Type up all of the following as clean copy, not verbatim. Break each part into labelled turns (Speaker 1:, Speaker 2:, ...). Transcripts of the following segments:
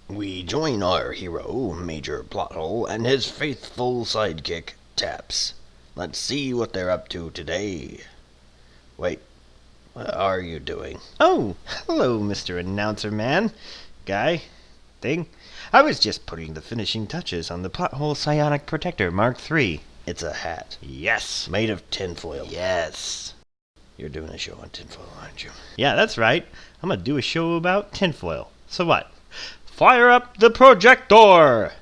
Speaker 1: We join our hero, Major Plothole, and his faithful sidekick, Taps. Let's see what they're up to today. Wait, what are you doing?
Speaker 2: Oh, hello, Mr. Announcer Man. Guy. Thing. I was just putting the finishing touches on the Plothole Psionic Protector Mark III.
Speaker 1: It's a hat.
Speaker 2: Yes.
Speaker 1: Made of tinfoil.
Speaker 2: Yes.
Speaker 1: You're doing a show on tinfoil, aren't you?
Speaker 2: Yeah, that's right. I'm gonna do a show about tinfoil. So what? Fire up the projector!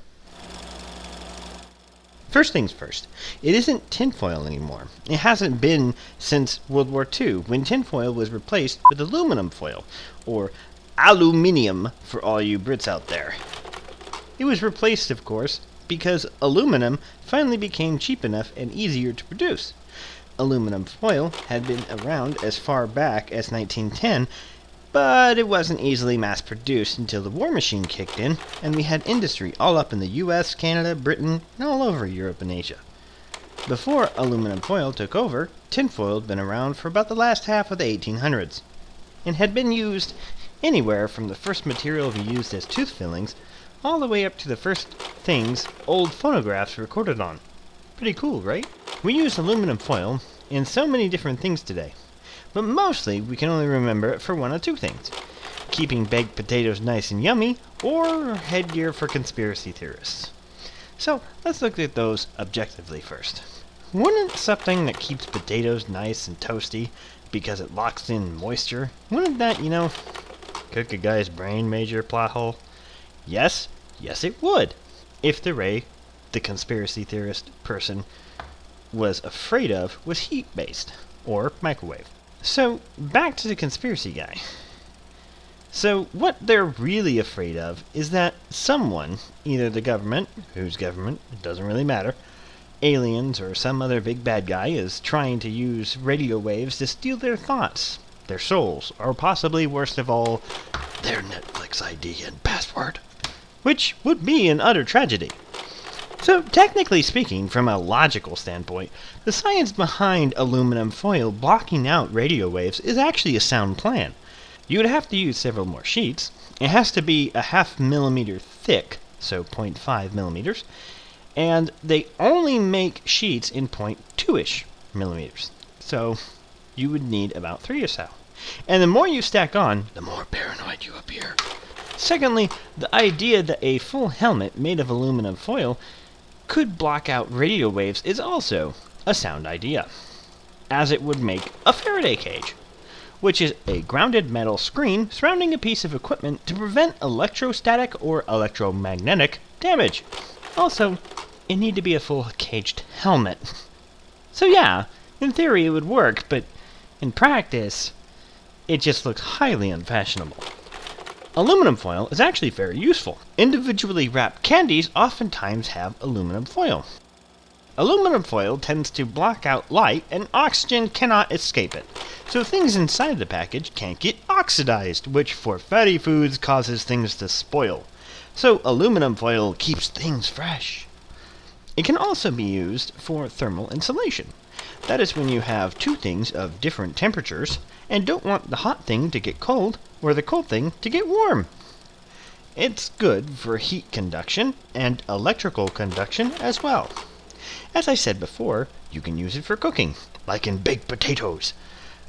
Speaker 2: First things first, it isn't tinfoil anymore. It hasn't been since World War II, when tinfoil was replaced with aluminum foil, or aluminium for all you Brits out there. It was replaced, of course, because aluminum finally became cheap enough and easier to produce. Aluminum foil had been around as far back as 1910, but it wasn't easily mass-produced until the war machine kicked in, and we had industry all up in the US, Canada, Britain, and all over Europe and Asia. Before aluminum foil took over, tinfoil had been around for about the last half of the 1800s, and had been used anywhere from the first material to be used as tooth fillings, all the way up to the first things old phonographs recorded on. Pretty cool, right? We use aluminum foil in so many different things today, but mostly we can only remember it for one of two things: keeping baked potatoes nice and yummy, or headgear for conspiracy theorists. So let's look at those objectively first. Wouldn't something that keeps potatoes nice and toasty because it locks in moisture, wouldn't that, cook a guy's brain, Major Plothole? Yes, it would. If the ray the conspiracy theorist person was afraid of was heat-based, or microwave. So, back to the conspiracy guy. So, what they're really afraid of is that someone, either the government, whose government, it doesn't really matter, aliens, or some other big bad guy, is trying to use radio waves to steal their thoughts, their souls, or possibly, worst of all,
Speaker 1: Their Netflix ID and password.
Speaker 2: which would be an utter tragedy. So, technically speaking, from a logical standpoint, the science behind aluminum foil blocking out radio waves is actually a sound plan. You would have to use several more sheets. It has to be a half millimeter thick, so 0.5 millimeters, and they only make sheets in 0.2-ish millimeters. So, you would need about 3 or so. And the more you stack on,
Speaker 1: The more paranoid you appear.
Speaker 2: secondly, the idea that a full helmet made of aluminum foil could block out radio waves is also a sound idea, as it would make a Faraday cage, which is a grounded metal screen surrounding a piece of equipment to prevent electrostatic or electromagnetic damage. Also, it need to be a full caged helmet. So yeah, in theory it would work, but in practice, it just looks highly unfashionable. Aluminum foil is actually very useful. Individually wrapped candies oftentimes have aluminum foil. Aluminum foil tends to block out light and oxygen cannot escape it, so things inside the package can't get oxidized, which for fatty foods causes things to spoil. So aluminum foil keeps things fresh. It can also be used for thermal insulation. That is when you have two things of different temperatures and don't want the hot thing to get cold or the cold thing to get warm. It's good for heat conduction and electrical conduction as well. As I said before, you can use it for cooking, like in baked potatoes.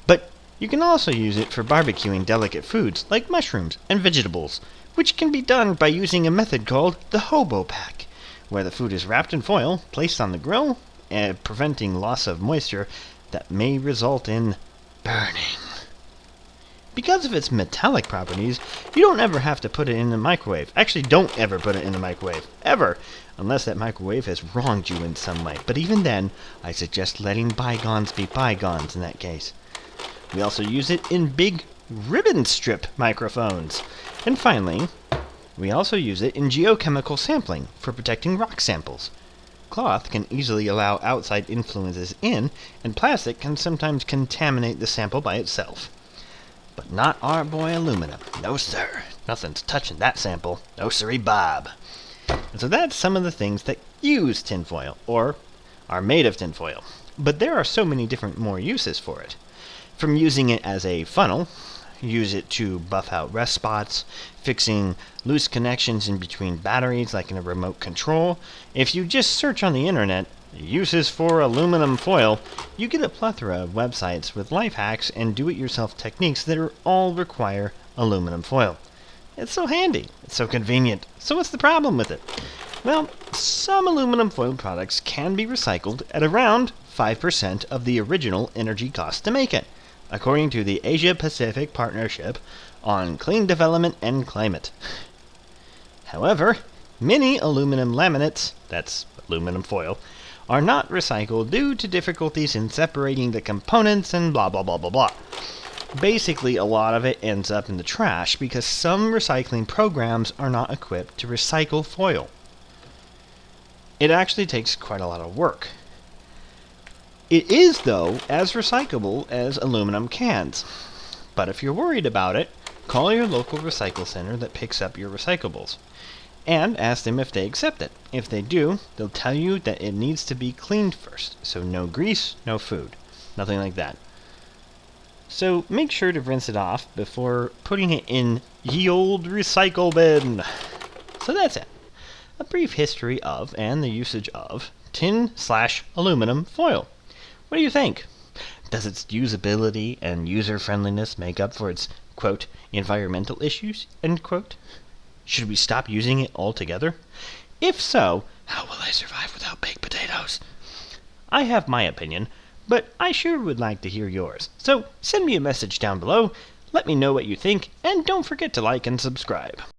Speaker 2: But you can also use it for barbecuing delicate foods like mushrooms and vegetables, which can be done by using a method called the hobo pack, where the food is wrapped in foil, placed on the grill, and preventing loss of moisture that may result in burning. Because of its metallic properties, you don't ever have to put it in the microwave. Actually, don't ever put it in the microwave. Ever! Unless that microwave has wronged you in some way. But even then, I suggest letting bygones be bygones in that case. We also use it in big ribbon strip microphones. And finally, we also use it in geochemical sampling for protecting rock samples. Cloth can easily allow outside influences in, and plastic can sometimes contaminate the sample by itself. But not our boy aluminum. No sir, nothing's touching that sample. No siree Bob. And so that's some of the things that use tinfoil, or are made of tinfoil. But there are so many different more uses for it. From using it as a funnel, use it to buff out rust spots, fixing loose connections in between batteries like in a remote control. If you just search on the internet, uses for aluminum foil, you get a plethora of websites with life hacks and do-it-yourself techniques that all require aluminum foil. It's so handy, it's so convenient, so what's the problem with it? Well, some aluminum foil products can be recycled at around 5% of the original energy cost to make it, according to the Asia-Pacific Partnership on Clean Development and Climate. However, many aluminum laminates, that's aluminum foil, are not recycled due to difficulties in separating the components and blah blah blah blah blah. Basically, a lot of it ends up in the trash because some recycling programs are not equipped to recycle foil. It actually takes quite a lot of work. It is, though, as recyclable as aluminum cans. But if you're worried about it, call your local recycle center that picks up your recyclables, and ask them if they accept it. If they do, they'll tell you that it needs to be cleaned first, so no grease, no food, nothing like that. So make sure to rinse it off before putting it in ye old recycle bin. So that's it. A brief history of and the usage of tin/aluminum foil. What do you think? Does its usability and user-friendliness make up for its, quote, environmental issues, end quote? Should we stop using it altogether? If so, how will I survive without baked potatoes? I have my opinion, but I sure would like to hear yours. So send me a message down below, let me know what you think, and don't forget to like and subscribe.